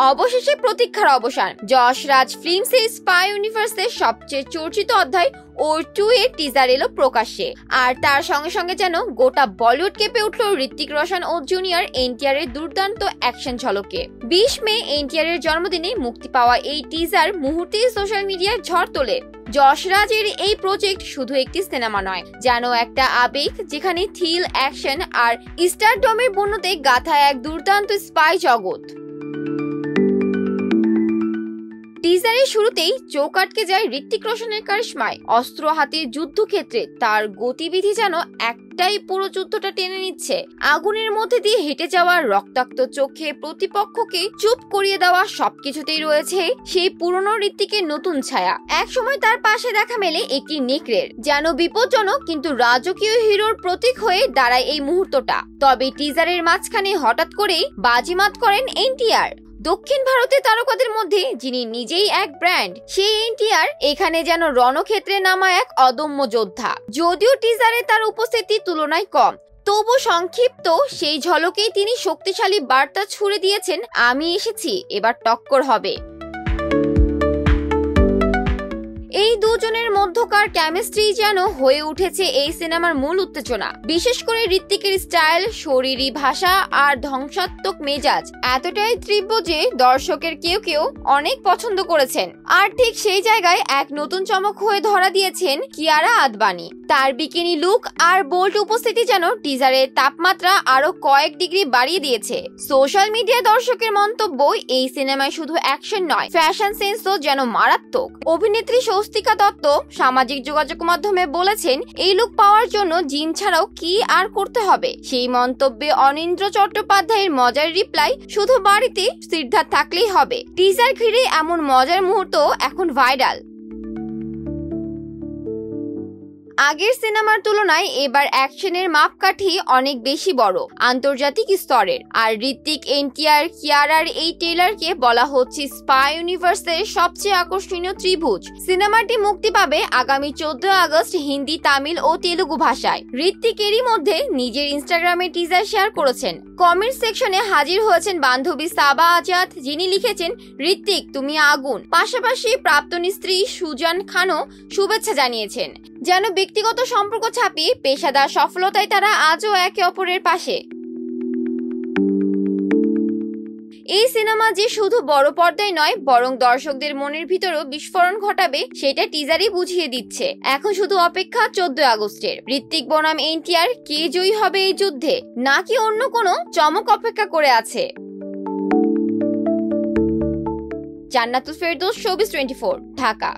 অবশেষে প্রতীক্ষার অবসান। যশ রাজ ফিল্মসের স্পাই ইউনিভার্সের সবচেয়ে চর্চিত অধ্যায় ওর 2 এর টিজার এলো প্রকাশ্যে। আর তার সঙ্গে সঙ্গে যেন গোটা বলিউড কেঁপে উঠল ঋত্বিক রোশন ও জুনিয়র এনটিআর এর দুর্দান্ত অ্যাকশন ঝলকে। 20 মে এনটিআর এর জন্মদিনে মুক্তি পাওয়া এই টিজার মুহূর্তেই সোশ্যাল মিডিয়ায় ঝড় তোলে। যশ রাজের এই প্রজেক্ট শুধু একটি সিনেমা নয়, যেন একটা আবেগ, যেখানে থ্রিল, অ্যাকশন আর স্টারডমের বন্যতে গাথা এক দুর্দান্ত স্পাই জগৎ। টিজারের শুরুতেই চোখ আটকে যায় ঋত্বিক রোশনের কারিশমায়। অস্ত্র হাতে যুদ্ধক্ষেত্রে তার গতিবিধি যেন একটাই পুরো যুদ্ধটা টেনে নিচ্ছে। আগুনের মধ্যে দিয়ে হেঁটে যাওয়া, রক্তাক্ত চোখে প্রতিপক্ষকে চুপ করিয়ে দেওয়া, সবকিছুতেই রয়েছে সেই পুরনো ঋত্বিকের নতুন ছায়া। এক সময় তার পাশে দেখা মেলে একটি নেকড়ের, যেন বিপজ্জনক কিন্তু রাজকীয় হিরোর প্রতীক হয়ে দাঁড়ায় এই মুহূর্তটা। তবে টিজারের মাঝখানে হঠাৎ করেই বাজিমাত করেন এনটিআর। দক্ষিণ ভারতের তারকাদের মধ্যে যিনি নিজেই এক ব্র্যান্ড, সেই এনটিআর এখানে যেন রণক্ষেত্রে নামা এক অদম্য যোদ্ধা। যদিও টিজারে তার উপস্থিতি তুলনায় কম, তবু সংক্ষিপ্ত সেই ঝলকেই তিনি শক্তিশালী বার্তা ছুড়ে দিয়েছেন, আমি এসেছি, এবার টক্কর হবে। এই দুজনের মধ্যকার কেমিস্ট্রি যেন হয়ে উঠেছে এই সিনেমার মূল উত্তেজনা। বিশেষ করে ঋত্বিকের স্টাইল, শরীরী ভাষা আর ধ্বংসাত্মক মেজাজ এতটাই তীব্র যে দর্শকের কেউ কেউ অনেক পছন্দ করেছেন। আর ঠিক সেই জায়গায় এক নতুন চমক হয়ে ধরা দিয়েছেন কিয়ারা আদবানি। তার বিকিনি লুক আর বোল্ড উপস্থিতি যেন টিজারের তাপমাত্রা আরো কয়েক ডিগ্রি বাড়িয়ে দিয়েছে। সোশ্যাল মিডিয়া দর্শকের মন্তব্য, এই সিনেমায় শুধু অ্যাকশন নয়, ফ্যাশন সেন্সও যেন মারাত্মক। অভিনেত্রী স্বস্তিকা দত্ত সামাজিক যোগাযোগ মাধ্যমে বলেছেন, এই লুক পাওয়ার জন্য জিম ছাড়াও কি আর করতে হবে। সেই মন্তব্যে অনিন্দ্র চট্টোপাধ্যায়ের মজার রিপ্লাই, শুধু বাড়িতে সিদ্ধার্থ থাকলেই হবে। টিজার ঘিরে এমন মজার মুহূর্ত এখন ভাইরাল। আগের সিনেমার তুলনায় এবার অ্যাকশনের মাপকাঠি অনেক বেশি বড়, আন্তর্জাতিক স্তরের। আর ঋত্বিক, এনটিআর, কিয়ারার এই ট্রেলারকে বলা হচ্ছে স্পাই ইউনিভার্সের সবচেয়ে আকর্ষণীয় ত্রিভুজ। সিনেমাটি মুক্তি পাবে আগামী 14 আগস্ট হিন্দি, তামিল ও তেলুগু ভাষায়। ঋত্বিক এরই মধ্যে নিজের ইনস্টাগ্রামে টিজার শেয়ার করেছেন। কমেন্ট সেকশনে হাজির হয়েছেন বান্ধবী সাবা আজাদ, যিনি লিখেছেন, ঋত্বিক তুমি আগুন। পাশাপাশি প্রাক্তন স্ত্রী সুজান খানও শুভেচ্ছা জানিয়েছেন। যেন ব্যক্তিগত সম্পর্ক ছাপিয়ে পেশাদার সফলতায় তারা আজও একে অপরের পাশে। এই সিনেমা যে শুধু বড় পর্দায় নয়, বরং দর্শকদের মনের ভিতরেও বিস্ফোরণ ঘটাবে, সেটা টিজারই বুঝিয়ে দিচ্ছে। এখন শুধু অপেক্ষা 14 আগস্টের। ঋত্বিক বনাম এনটিআর, কে জয়ী হবে এই যুদ্ধে, নাকি অন্য কোনো চমক অপেক্ষা করে আছে? জান্নাতুল ফেরদৌস, শোবিজ 24, ঢাকা।